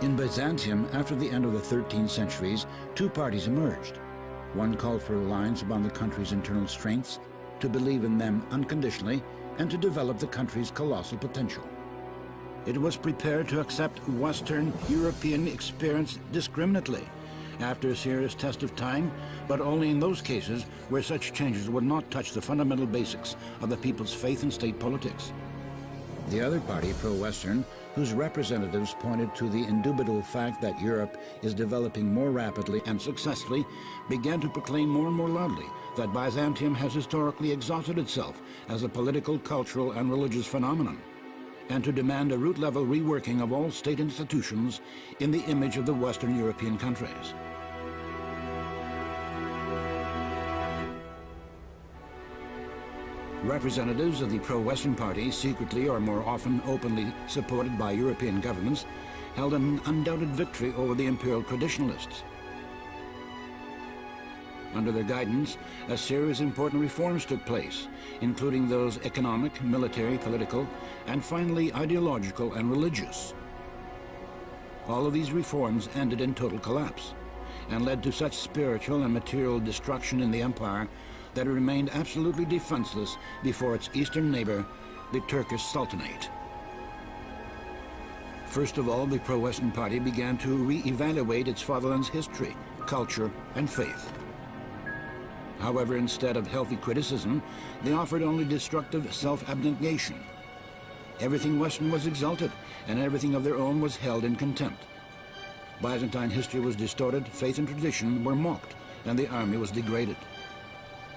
In Byzantium, after the end of the 13th centuries, two parties emerged. One called for reliance upon the country's internal strengths, to believe in them unconditionally, and to develop the country's colossal potential. It was prepared to accept Western European experience discriminately, after a serious test of time, but only in those cases where such changes would not touch the fundamental basics of the people's faith and state politics. The other party, pro-Western, whose representatives pointed to the indubitable fact that Europe is developing more rapidly and successfully, began to proclaim more and more loudly that Byzantium has historically exhausted itself as a political, cultural, and religious phenomenon, and to demand a root-level reworking of all state institutions in the image of the Western European countries. Representatives of the pro-Western party, secretly or more often openly supported by European governments, held an undoubted victory over the imperial traditionalists. Under their guidance, a series of important reforms took place, including those economic, military, political, and finally ideological and religious. All of these reforms ended in total collapse and led to such spiritual and material destruction in the empire that it remained absolutely defenseless before its eastern neighbor, the Turkish Sultanate. First of all, the pro-Western party began to re-evaluate its fatherland's history, culture, and faith. However, instead of healthy criticism, they offered only destructive self-abnegation. Everything Western was exalted, and everything of their own was held in contempt. Byzantine history was distorted, faith and tradition were mocked, and the army was degraded.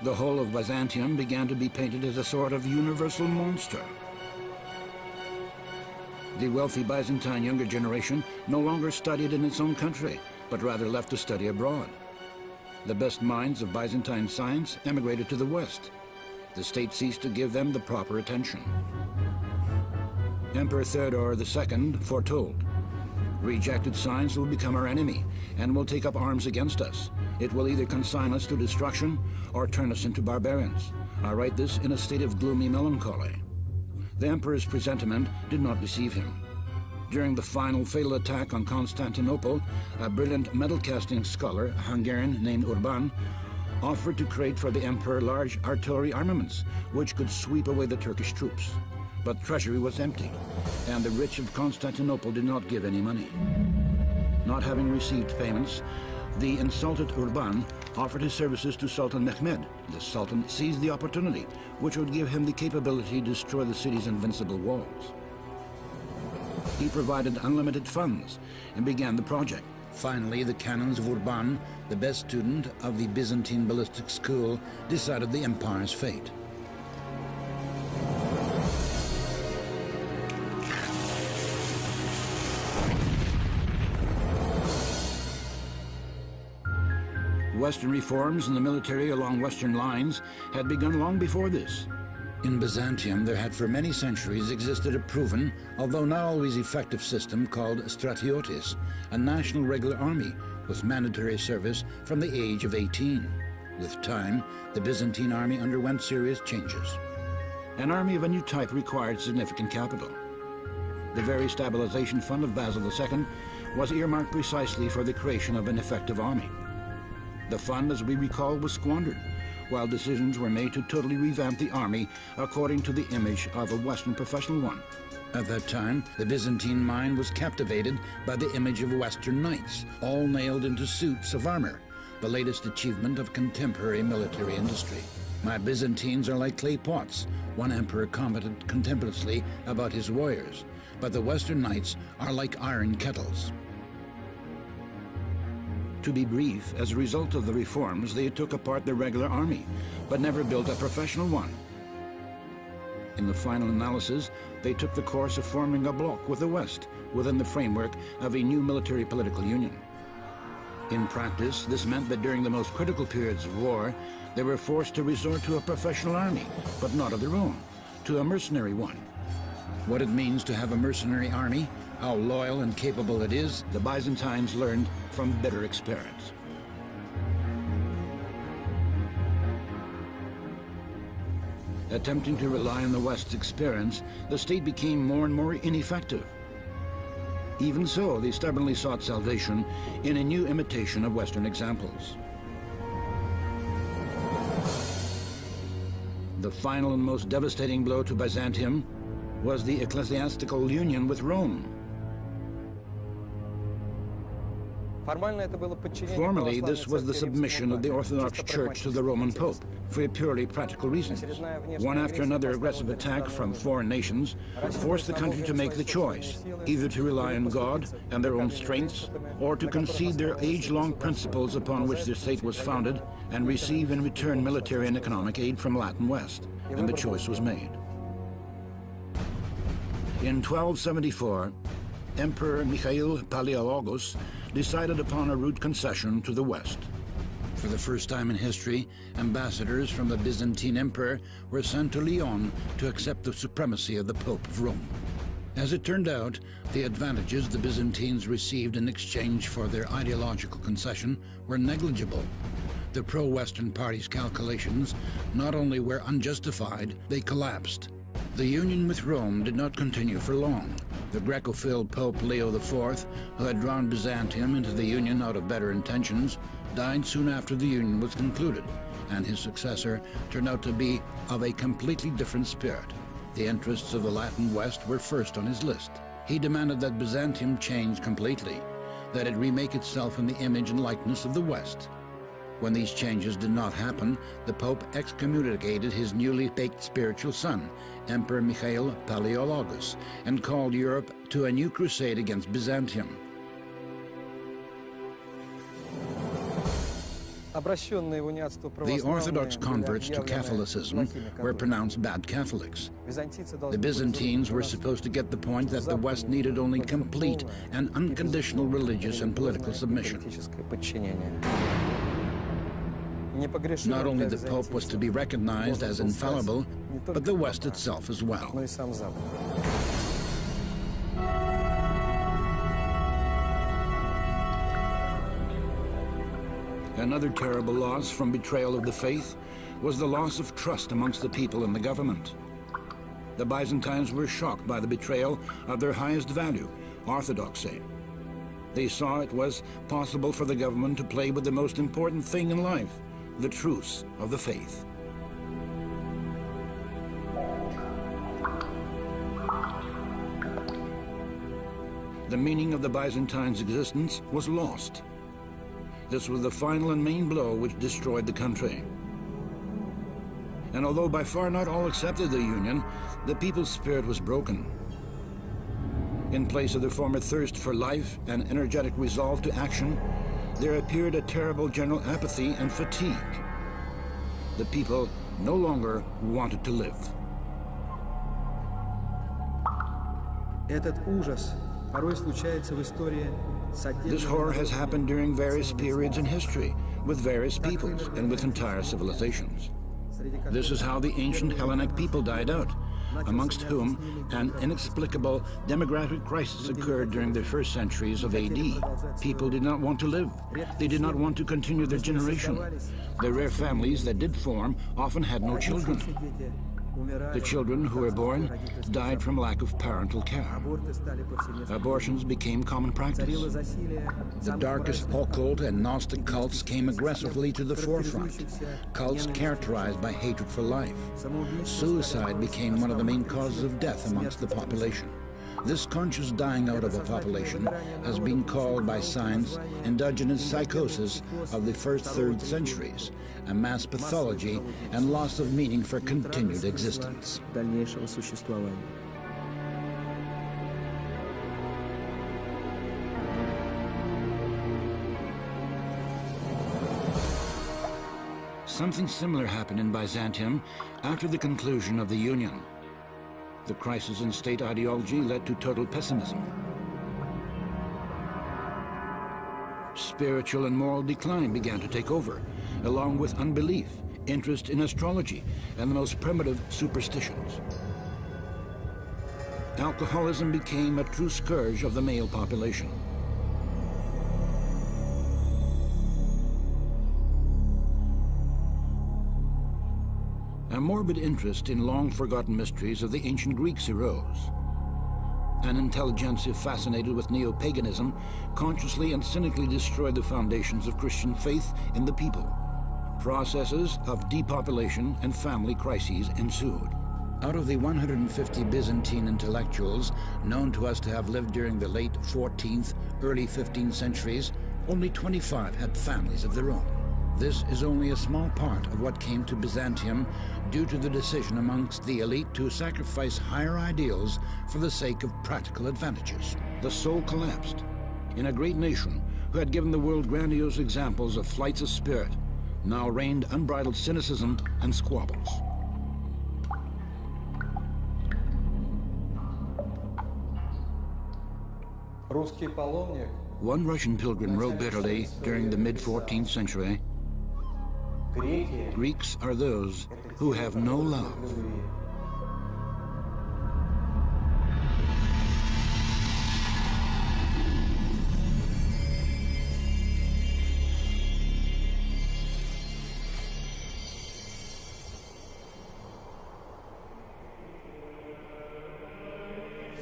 The whole of Byzantium began to be painted as a sort of universal monster. The wealthy Byzantine younger generation no longer studied in its own country, but rather left to study abroad. The best minds of Byzantine science emigrated to the West. The state ceased to give them the proper attention. Emperor Theodore II foretold, "Rejected science will become our enemy and will take up arms against us. It will either consign us to destruction or turn us into barbarians." I write this in a state of gloomy melancholy. The emperor's presentiment did not deceive him. During the final fatal attack on Constantinople, a brilliant metal-casting scholar, a Hungarian named Urban, offered to create for the emperor large artillery armaments, which could sweep away the Turkish troops. But treasury was empty, and the rich of Constantinople did not give any money. Not having received payments, the insulted Urban offered his services to Sultan Mehmed. The Sultan seized the opportunity, which would give him the capability to destroy the city's invincible walls. He provided unlimited funds and began the project. Finally, the canons of Urban, the best student of the Byzantine ballistic school, decided the empire's fate. Western reforms in the military along Western lines had begun long before this. In Byzantium, there had for many centuries existed a proven, although not always effective system called stratiotes, a national regular army with mandatory service from the age of 18. With time, the Byzantine army underwent serious changes. An army of a new type required significant capital. The very stabilization fund of Basil II was earmarked precisely for the creation of an effective army. The fund, as we recall, was squandered, while decisions were made to totally revamp the army according to the image of a Western professional one. At that time, the Byzantine mind was captivated by the image of Western knights, all nailed into suits of armor, the latest achievement of contemporary military industry. "My Byzantines are like clay pots," one emperor commented contemptuously about his warriors, "but the Western knights are like iron kettles." To be brief, as a result of the reforms, they took apart the regular army, but never built a professional one. In the final analysis, they took the course of forming a bloc with the West within the framework of a new military political union. In practice, this meant that during the most critical periods of war, they were forced to resort to a professional army, but not of their own, to a mercenary one. What it means to have a mercenary army, how loyal and capable it is, the Byzantines learned from bitter experience. Attempting to rely on the West's experience, the state became more and more ineffective. Even so, they stubbornly sought salvation in a new imitation of Western examples. The final and most devastating blow to Byzantium was the ecclesiastical union with Rome. Formally, this was the submission of the Orthodox Church to the Roman Pope, for purely practical reasons. One after another aggressive attack from foreign nations forced the country to make the choice, either to rely on God and their own strengths, or to concede their age-long principles upon which their state was founded and receive in return military and economic aid from Latin West. And the choice was made. In 1274, Emperor Michael Palaiologos decided upon a rude concession to the West. For the first time in history, ambassadors from the Byzantine Emperor were sent to Lyon to accept the supremacy of the Pope of Rome. As it turned out, the advantages the Byzantines received in exchange for their ideological concession were negligible. The pro-Western party's calculations not only were unjustified, they collapsed. The union with Rome did not continue for long. The Greco-phile Pope Leo IV, who had drawn Byzantium into the union out of better intentions, died soon after the union was concluded, and his successor turned out to be of a completely different spirit. The interests of the Latin West were first on his list. He demanded that Byzantium change completely, that it remake itself in the image and likeness of the West. When these changes did not happen, the Pope excommunicated his newly baked spiritual son, Emperor Michael Palaiologos, and called Europe to a new crusade against Byzantium. The Orthodox converts to Catholicism were pronounced bad Catholics. The Byzantines were supposed to get the point that the West needed only complete and unconditional religious and political submission. Not only the Pope was to be recognized as infallible, but the West itself as well. Another terrible loss from betrayal of the faith was the loss of trust amongst the people and the government. The Byzantines were shocked by the betrayal of their highest value, orthodoxy. They saw it was possible for the government to play with the most important thing in life, the truth of the faith. The meaning of the Byzantines' existence was lost. This was the final and main blow which destroyed the country. And although by far not all accepted the union, the people's spirit was broken. In place of their former thirst for life and energetic resolve to action, there appeared a terrible general apathy and fatigue. The people no longer wanted to live. This horror has happened during various periods in history, with various peoples and with entire civilizations. This is how the ancient Hellenic people died out, amongst whom an inexplicable demographic crisis occurred during the first centuries of AD. People did not want to live. They did not want to continue their generation. The rare families that did form often had no children. The children who were born died from lack of parental care. Abortions became common practice. The darkest occult and Gnostic cults came aggressively to the forefront, cults characterized by hatred for life. Suicide became one of the main causes of death amongst the population. This conscious dying out of a population has been called by science endogenous psychosis of the first third centuries, a mass pathology and loss of meaning for continued existence. Something similar happened in Byzantium after the conclusion of the Union. The crisis in state ideology led to total pessimism. Spiritual and moral decline began to take over, along with unbelief, interest in astrology, and the most primitive superstitions. Alcoholism became a true scourge of the male population. A morbid interest in long-forgotten mysteries of the ancient Greeks arose. An intelligentsia fascinated with neo-paganism consciously and cynically destroyed the foundations of Christian faith in the people. Processes of depopulation and family crises ensued. Out of the 150 Byzantine intellectuals known to us to have lived during the late 14th, early 15th centuries, only 25 had families of their own. This is only a small part of what came to Byzantium due to the decision amongst the elite to sacrifice higher ideals for the sake of practical advantages. The soul collapsed. In a great nation who had given the world grandiose examples of flights of spirit, now reigned unbridled cynicism and squabbles. One Russian pilgrim wrote bitterly during the mid-14th century, "Greeks are those who have no love."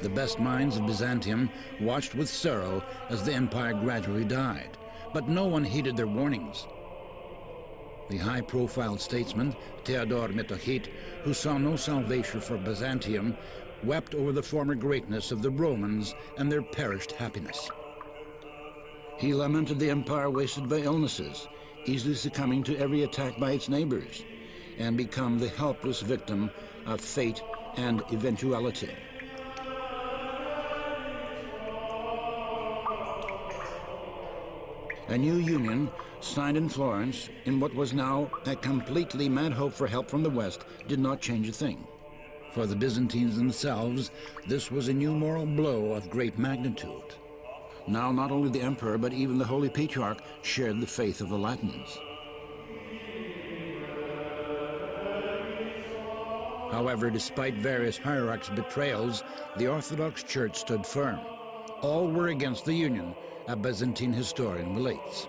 The best minds of Byzantium watched with sorrow as the empire gradually died, but no one heeded their warnings. The high-profile statesman, Theodore Metochite, who saw no salvation for Byzantium, wept over the former greatness of the Romans and their perished happiness. He lamented the empire wasted by illnesses, easily succumbing to every attack by its neighbors, and become the helpless victim of fate and eventuality. A new union, signed in Florence, in what was now a completely mad hope for help from the West, did not change a thing. For the Byzantines themselves, this was a new moral blow of great magnitude. Now not only the emperor, but even the Holy Patriarch shared the faith of the Latins. However, despite various hierarchs' betrayals, the Orthodox Church stood firm. All were against the union, a Byzantine historian relates.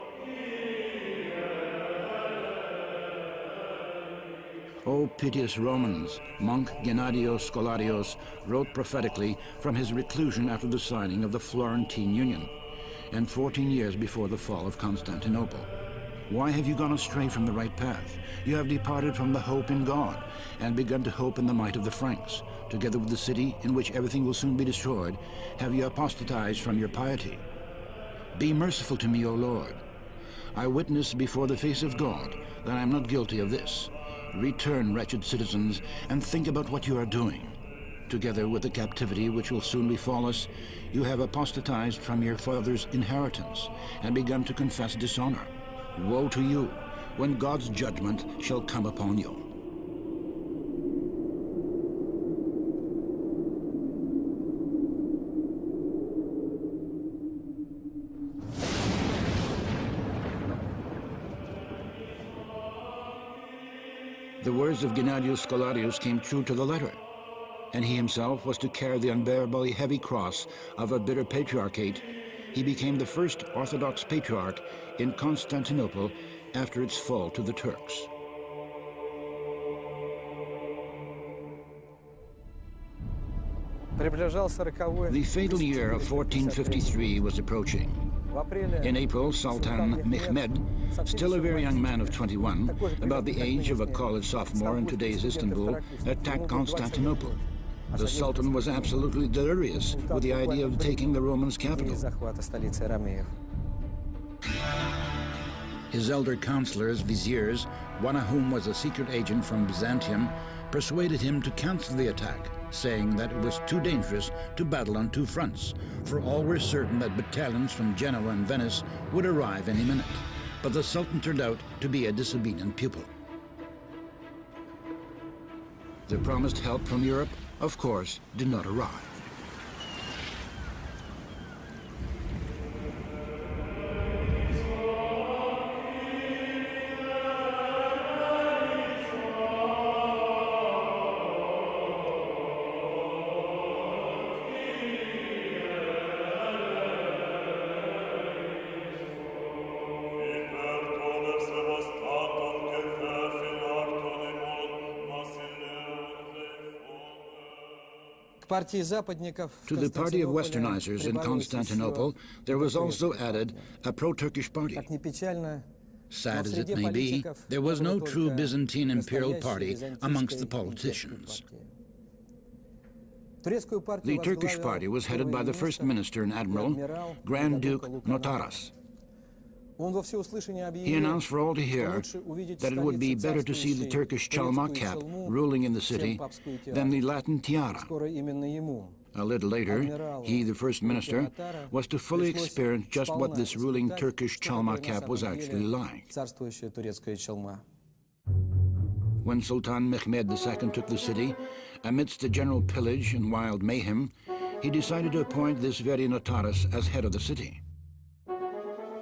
O piteous Romans, monk Gennadios Scholarios wrote prophetically from his reclusion after the signing of the Florentine Union, and 14 years before the fall of Constantinople. Why have you gone astray from the right path? You have departed from the hope in God, and begun to hope in the might of the Franks. Together with the city, in which everything will soon be destroyed, have you apostatized from your piety. Be merciful to me, O Lord. I witness before the face of God that I am not guilty of this. Return, wretched citizens, and think about what you are doing. Together with the captivity which will soon befall us, you have apostatized from your father's inheritance, and begun to confess dishonor. Woe to you, when God's judgment shall come upon you. The words of Gennadios Scholarios came true to the letter, and he himself was to carry the unbearably heavy cross of a bitter patriarchate. He became the first Orthodox patriarch in Constantinople after its fall to the Turks. The fatal year of 1453 was approaching. In April, Sultan Mehmed, still a very young man of 21, about the age of a college sophomore in today's Istanbul, attacked Constantinople. The Sultan was absolutely delirious with the idea of taking the Romans' capital. His elder counselors, viziers, one of whom was a secret agent from Byzantium, persuaded him to cancel the attack, saying that it was too dangerous to battle on two fronts, for all were certain that battalions from Genoa and Venice would arrive any minute. But the Sultan turned out to be a disobedient pupil. The promised help from Europe, of course, did not arrive. To the party of Westernizers in Constantinople, there was also added a pro-Turkish party. Sad as it may be, there was no true Byzantine imperial party amongst the politicians. The Turkish party was headed by the first minister and admiral, Grand Duke Notaras. He announced for all to hear that it would be better to see the Turkish Chalma cap ruling in the city than the Latin tiara. A little later, he, the first minister, was to fully experience just what this ruling Turkish Chalma cap was actually like. When Sultan Mehmed II took the city, amidst the general pillage and wild mayhem, he decided to appoint this very Notaras as head of the city.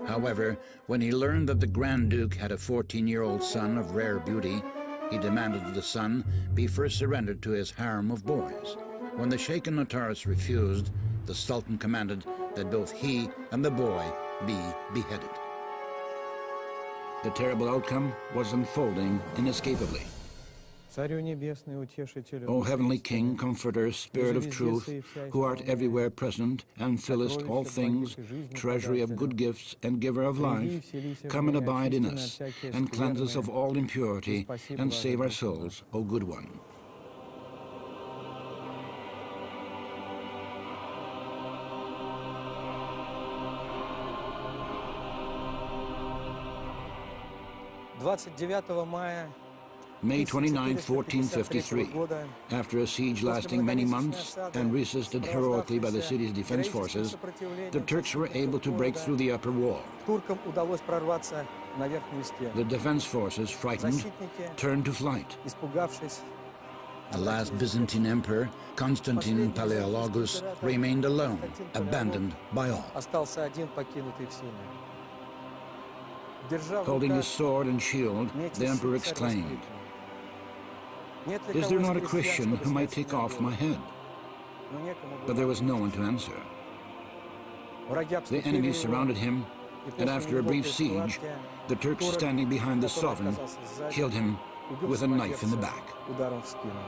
However, when he learned that the Grand Duke had a 14-year-old son of rare beauty, he demanded that the son be first surrendered to his harem of boys. When the shaken Notaras refused, the Sultan commanded that both he and the boy be beheaded. The terrible outcome was unfolding inescapably. O heavenly King, Comforter, Spirit of truth, who art everywhere present and fillest all things, treasury of good gifts and giver of life, come and abide in us, and cleanse us of all impurity, and save our souls, O good one. May 29, 1453, after a siege lasting many months and resisted heroically by the city's defense forces, the Turks were able to break through the upper wall. The defense forces, frightened, turned to flight. The last Byzantine emperor, Constantine Palaeologus, remained alone, abandoned by all. Holding his sword and shield, the emperor exclaimed, "Is there not a Christian who might take off my head?" But there was no one to answer. The enemy surrounded him, and after a brief siege, the Turks standing behind the sovereign killed him with a knife in the back. Ударом в спину.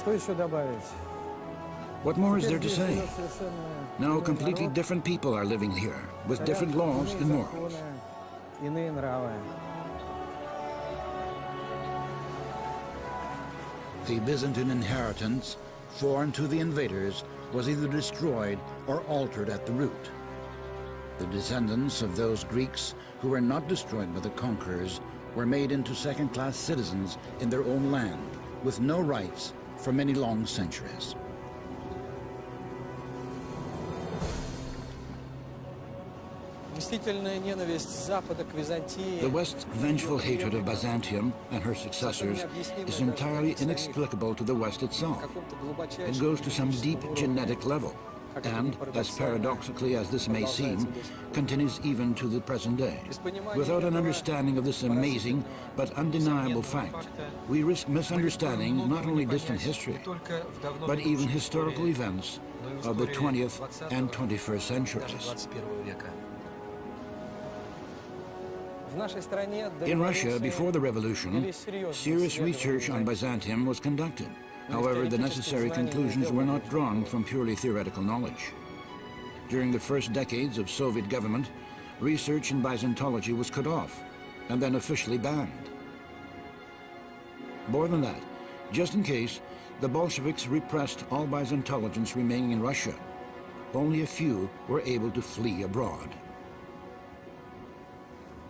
Что еще добавить? What more is there to say? Now completely different people are living here, with different laws and morals. Иные нравы. The Byzantine inheritance, foreign to the invaders, was either destroyed or altered at the root. The descendants of those Greeks who were not destroyed by the conquerors were made into second-class citizens in their own land, with no rights for many long centuries. The West's vengeful hatred of Byzantium and her successors is entirely inexplicable to the West itself. It goes to some deep genetic level, and, as paradoxically as this may seem, continues even to the present day. Without an understanding of this amazing but undeniable fact, we risk misunderstanding not only distant history, but even historical events of the 20th and 21st centuries. In Russia, before the revolution, serious research on Byzantium was conducted. However, the necessary conclusions were not drawn from purely theoretical knowledge. During the first decades of Soviet government, research in Byzantology was cut off and then officially banned. More than that, just in case, the Bolsheviks repressed all Byzantologians remaining in Russia. Only a few were able to flee abroad.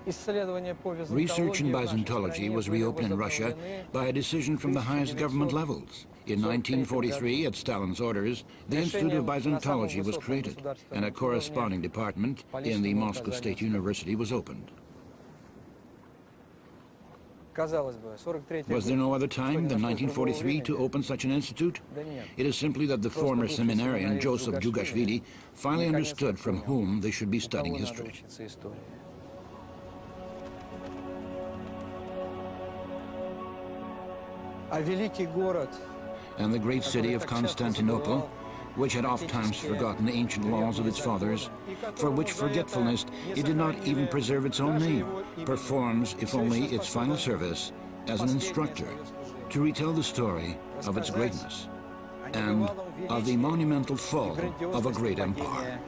Research in Byzantology was reopened in Russia by a decision from the highest government levels. In 1943, at Stalin's orders, the Institute of Byzantology was created, and a corresponding department in the Moscow State University was opened. Was there no other time than 1943 to open such an institute? It is simply that the former seminarian Joseph Dugashvili finally understood from whom they should be studying history. And the great city of Constantinople, which had oft-times forgotten the ancient laws of its fathers, for which forgetfulness it did not even preserve its own name, performs, if only its final service, as an instructor, to retell the story of its greatness, and of the monumental fall of a great empire.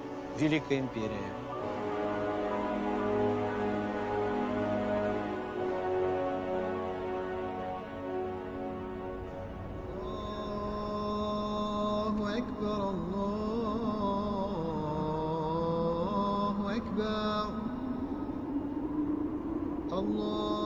الله